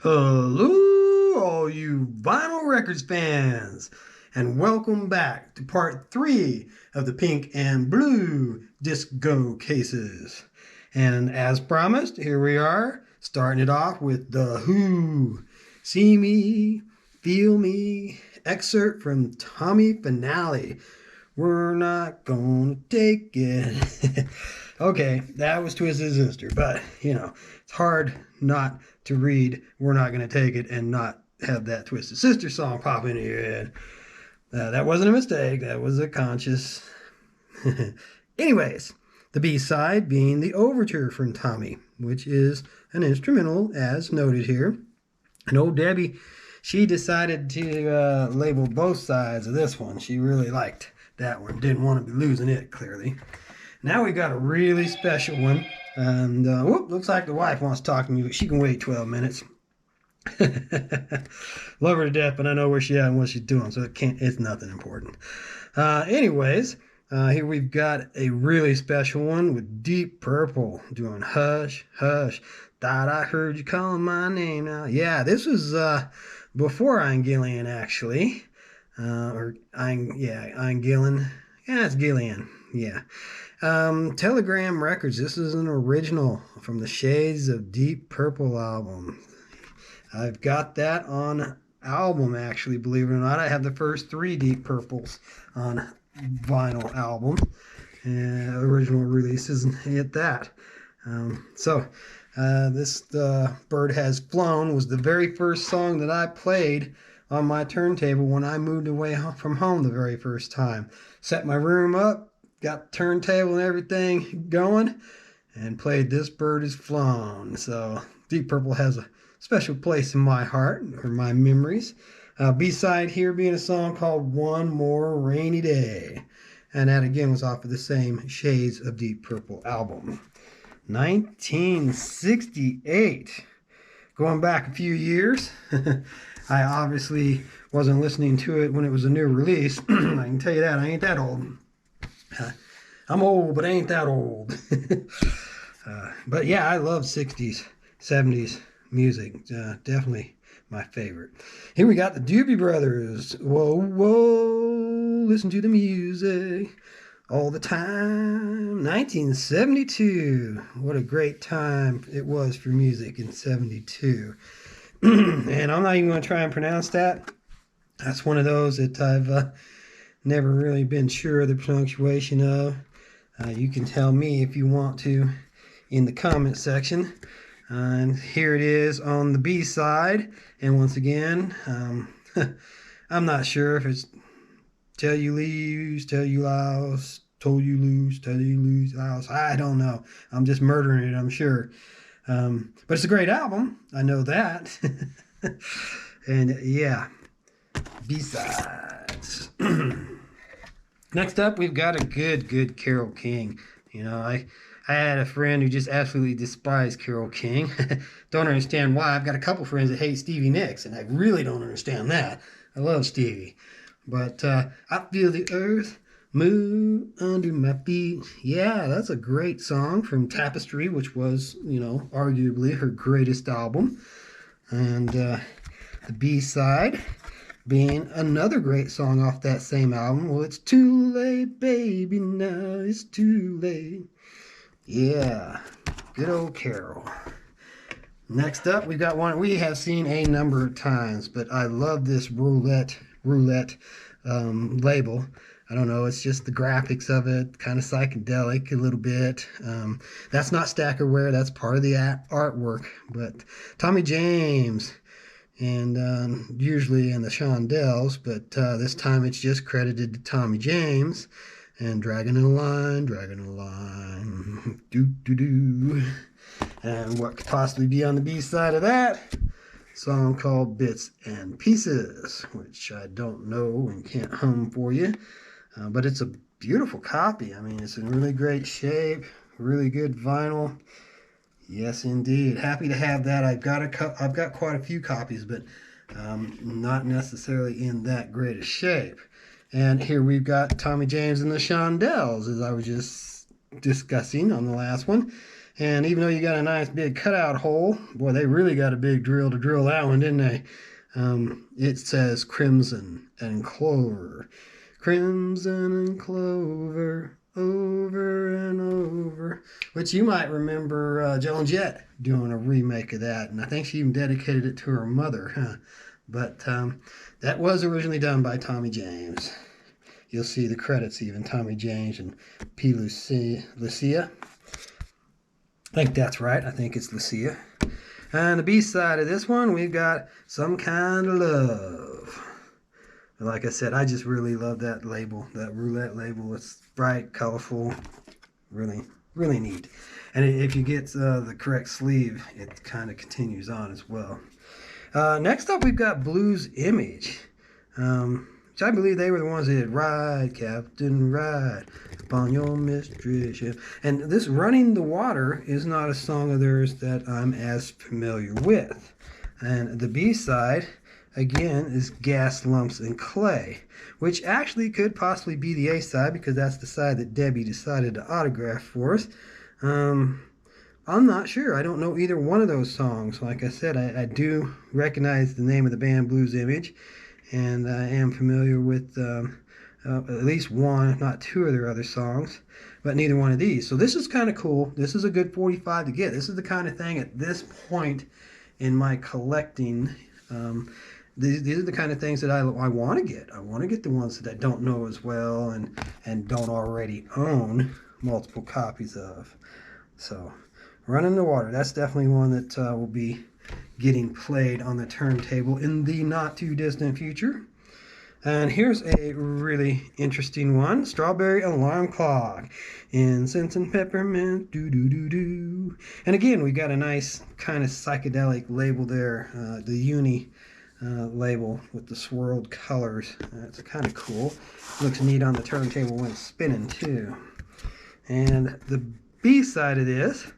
Hello, all you vinyl records fans, and welcome back to part 3 of the pink and blue disco cases. And as promised, here we are, starting it off with The Who. See Me, Feel Me, excerpt from Tommy Finale. We're not gonna take it. Okay, that was Twisted Sister, but it's hard not to read We're Not Gonna Take It and not have that Twisted Sister song pop into your head. That wasn't a mistake, that was a conscious. Anyways, the B side being the overture from Tommy, which is an instrumental as noted here. And old Debbie, she decided to label both sides of this one. She really liked that one, didn't want to be losing it, clearly. Now we got a really special one. And looks like the wife wants to talk to me, but she can wait 12 minutes. Love her to death, but I know where she's at and what she's doing, so it's nothing important. Anyways, here we've got a really special one with Deep Purple doing Hush, Hush. Thought I heard you calling my name now. Yeah, this was before Ian Gillan, actually. Ian Gillan. Yeah, it's Gillian. Yeah. Telegram Records. This is an original from the Shades of Deep Purple album. I've got that on album, actually, believe it or not. I have the first 3 Deep Purples on vinyl album. Original releases at that. This Bird Has Flown was the very first song that I played on my turntable when I moved away from home the very first time. Set my room up, got the turntable and everything going, and played This Bird Has Flown. So Deep Purple has a special place in my heart, or my memories. B-side here being a song called One More Rainy Day. And that again was off of the same Shades of Deep Purple album. 1968. Going back a few years. I obviously wasn't listening to it when it was a new release. I can tell you that. I ain't that old. I'm old, but I ain't that old. But yeah, I love 60s, 70s music. Definitely my favorite. Here we got the Doobie Brothers. Whoa, whoa, listen to the music all the time. 1972. What a great time it was for music in 72. And I'm not even going to try and pronounce that. That's one of those that I've never really been sure of the pronunciation of. You can tell me if you want to in the comment section. And here it is on the B side. And once again, I'm not sure if it's tell you lose, tell you louse, told you lose, tell you lose, louse. I don't know. I'm just murdering it, I'm sure. But it's a great album. I know that. And yeah, B-sides. Next up, we've got a good Carole King. I had a friend who just absolutely despised Carole King. Don't understand why. I've got a couple friends that hate Stevie Nicks, and I really don't understand that. I love Stevie. But I feel the earth move under my feet. Yeah, that's a great song from Tapestry, which was, arguably her greatest album. And the B-side being another great song off that same album. Well, it's too late, baby, now it's too late. Yeah, good old Carol. Next up, we got one we have seen a number of times, but I love this roulette label. I don't know, it's just the graphics of it, kind of psychedelic a little bit. That's not Stackerware, that's part of the artwork. But Tommy James, and usually in the Shondells, but this time it's just credited to Tommy James. And dragging a line, do. And what could possibly be on the B side of that? Song called Bits and Pieces, which I don't know and can't hum for you. But it's a beautiful copy. I mean, it's in really great shape, really good vinyl. Yes, indeed. Happy to have that. I've got quite a few copies, but not necessarily in that great a shape. And here we've got Tommy James and the Shondells, as I was just discussing on the last one. And even though you got a nice big cutout hole, boy, they really got a big drill to drill that one, didn't they? It says Crimson and Clover. Crimson and Clover, over and over. Which you might remember Joan Jett doing a remake of that. And I think she even dedicated it to her mother. Huh? But that was originally done by Tommy James. You'll see the credits even, Tommy James and P. Lucia. I think that's right. I think it's Lucia. And the B-side of this one, we've got Some Kind of Love. Like I said, I just really love that label, that roulette label. It's bright, colorful, really, really neat. And if you get the correct sleeve, it kind of continues on as well. Next up, we've got Blues Image, which I believe they were the ones that did Ride, Captain, Ride upon your mistress. And this Running the Water is not a song of theirs that I'm as familiar with. And the B-side, again, is Gas, Lumps, and Clay, which actually could possibly be the A-side because that's the side that Debbie decided to autograph for us. I'm not sure. I don't know either one of those songs. Like I said, I do recognize the name of the band Blues Image, and I am familiar with at least one, if not two of their other songs, but neither one of these. So this is kind of cool. This is a good 45 to get. This is the kind of thing at this point in my collecting. These are the kind of things that I want to get. I want to get the ones that I don't know as well and don't already own multiple copies of. So Running the Water, that's definitely one that will be getting played on the turntable in the not too distant future. And here's a really interesting one, Strawberry Alarm Clock, Incense and Peppermint, do-do-do-do. And again, we got a nice kind of psychedelic label there, the Uni label with the swirled colors. It's kind of cool. Looks neat on the turntable when it's spinning too. And the B-side of this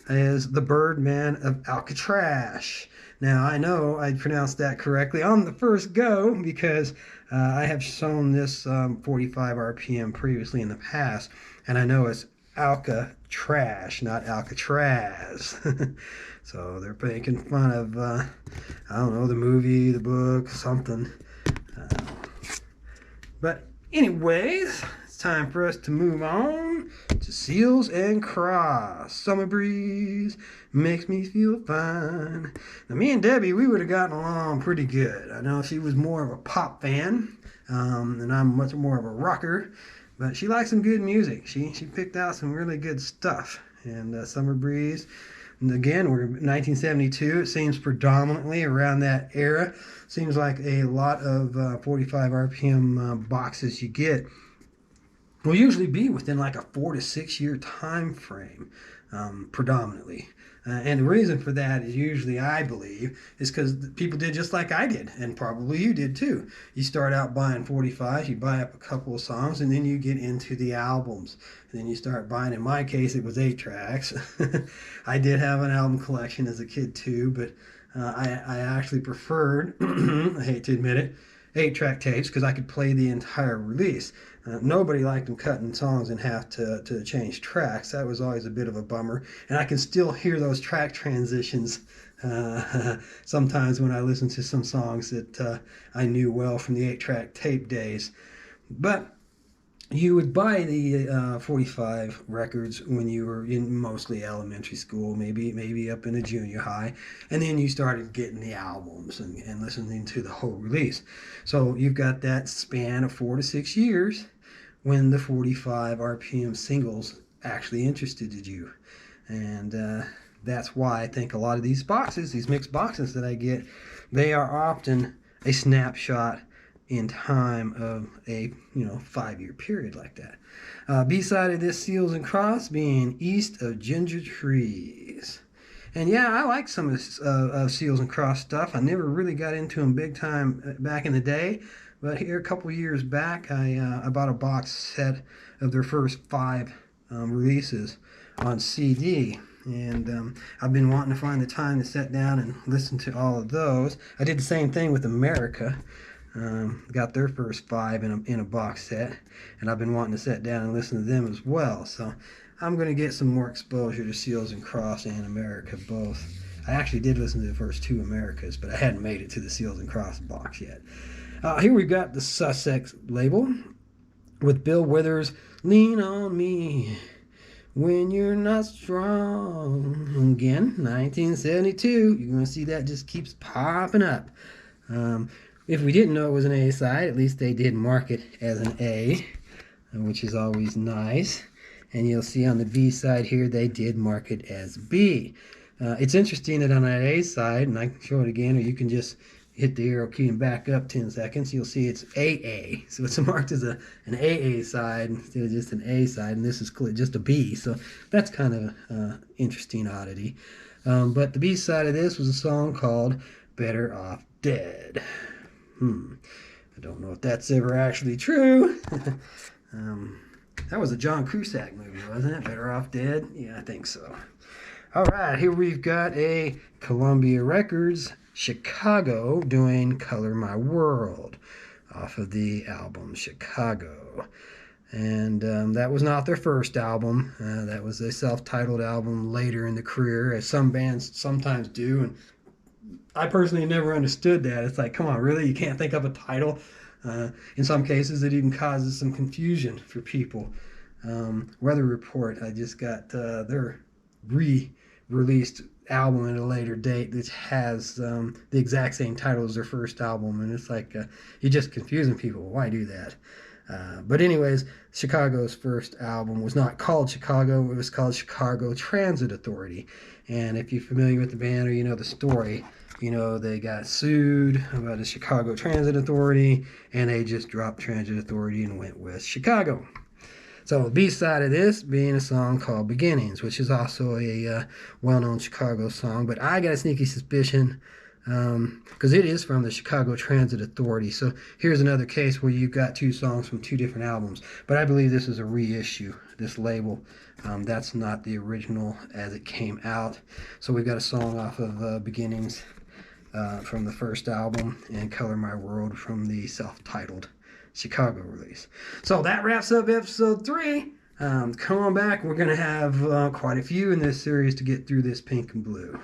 is the Birdman of Alcatraz. Now, I know I pronounced that correctly on the first go because I have shown this 45 RPM previously in the past, and I know it's Alcatraz, not Alcatraz. So they're making fun of, I don't know, the movie, the book, something. But anyways, it's time for us to move on to Seals and Cross. Summer breeze makes me feel fine. Now, me and Debbie, we would have gotten along pretty good. I know she was more of a pop fan, and I'm much more of a rocker, but she likes some good music. She picked out some really good stuff. And Summer breeze, and again, we're in 1972. It seems predominantly around that era. Seems like a lot of 45 RPM boxes you get will usually be within like a 4 to 6 year time frame, predominantly. And the reason for that is usually, I believe, is because people did just like I did, and probably you did too. You start out buying 45s, you buy up a couple of songs, and then you get into the albums. And then you start buying, in my case, it was 8 tracks. I did have an album collection as a kid too, but I actually preferred, I hate to admit it, 8-track tapes because I could play the entire release. Nobody liked them cutting songs in half to change tracks. That was always a bit of a bummer. And I can still hear those track transitions sometimes when I listen to some songs that I knew well from the 8-track tape days. But you would buy the 45 records when you were in mostly elementary school, maybe up in a junior high, and then you started getting the albums and listening to the whole release. So you've got that span of 4 to 6 years when the 45 RPM singles actually interested you. And that's why I think a lot of these boxes, these mixed boxes that I get, they are often a snapshot in time of a 5-year period like that. B-side of this, Seals and Cross, being East of Ginger Trees. And yeah, I like some of Seals and Cross stuff. I never really got into them big time back in the day, but here a couple years back, I bought a box set of their first 5 releases on CD. And I've been wanting to find the time to sit down and listen to all of those. I did the same thing with America. Got their first 5 in a box set, and I've been wanting to sit down and listen to them as well. So I'm going to get some more exposure to Seals and Crofts and America both. I actually did listen to the first two Americas, but I hadn't made it to the Seals and Crofts box yet. Here we've got the Sussex label with Bill Withers, Lean on Me When You're Not Strong. Again, 1972. You're going to see that just keeps popping up. If we didn't know it was an A side, at least they did mark it as an A, which is always nice. And you'll see on the B side here, they did mark it as B. It's interesting that on that A side, and I can show it again, or you can just hit the arrow key and back up 10 seconds, you'll see it's AA. So it's marked as an AA side instead of just an A side, and this is just a B. So that's kind of interesting oddity. But the B side of this was a song called Better Off Dead. I don't know if that's ever actually true. That was a John Cusack movie, wasn't it? Better Off Dead? Yeah, I think so. All right, here we've got a Columbia Records, Chicago, doing Color My World off of the album Chicago. And that was not their first album. That was a self-titled album later in the career, as some bands sometimes do. And I personally never understood that. It's like, come on, really? You can't think of a title? In some cases, it even causes some confusion for people. Weather Report, I just got their re-released album at a later date that has the exact same title as their first album, and it's like you're just confusing people. Why do that? But anyways, Chicago's first album was not called Chicago. It was called Chicago Transit Authority. And if you're familiar with the band or you know the story, you know they got sued about the Chicago Transit Authority, and they just dropped Transit Authority and went with Chicago. So the B-side of this being a song called Beginnings, which is also a well-known Chicago song, but I got a sneaky suspicion because it is from the Chicago Transit Authority. So here's another case where you've got two songs from two different albums, but I believe this is a reissue, this label. That's not the original as it came out. So we've got a song off of Beginnings from the first album, and Color My World from the self-titled Chicago release. So that wraps up episode 3. Come on back. We're going to have quite a few in this series to get through this pink and blue.